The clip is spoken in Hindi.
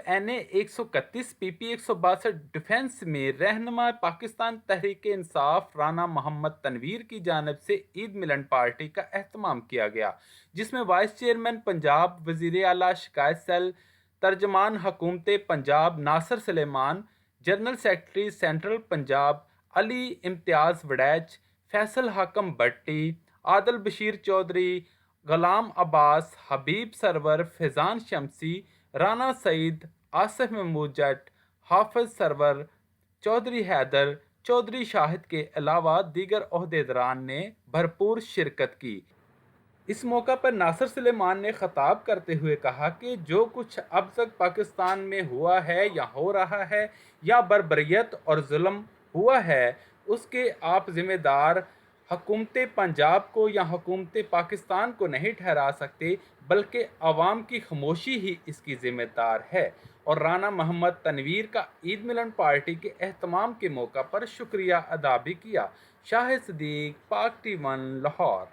NA 131 PP 162 डिफेंस में रहनुमा पाकिस्तान तहरीक इंसाफ राना मोहम्मद तनवीर की जानिब से ईद मिलन पार्टी का एहतमाम किया गया, जिसमें वाइस चेयरमैन पंजाब वजीर आला शिकायत सेल तर्जमान हुकूमत Punjab Nasir Suleman, general secretary central Punjab Ali Imtiaz Waraich, Faisal Hakam Bhatti, Adil Bashir Chaudhry, Ghulam Abbas, Habib Sarwar, Faizan Shamsi, Rana Saeed, Asif Mahmood Jat, Hafiz Sarwar, Chaudhry Haider, Chaudhry Shahid के अलावा दीगर ओहदेदारान ने भरपूर शिरकत की। इस मौका पर नासिर सुलेमान ने खिताब करते हुए कहा कि जो कुछ अब तक पाकिस्तान में हुआ है या हो रहा है या बर्बरियत और जुल्म हुआ है, उसके आप ज़िम्मेदार हुकूमत पंजाब को या हुकूमत पाकिस्तान को नहीं ठहरा सकते, बल्कि अवाम की खामोशी ही इसकी ज़िम्मेदार है। और राना मोहम्मद तनवीर का ईद मिलन पार्टी के एहतमाम के मौका पर शुक्रिया अदा भी किया। शाहिद सदीक, पाक टी1 लाहौर।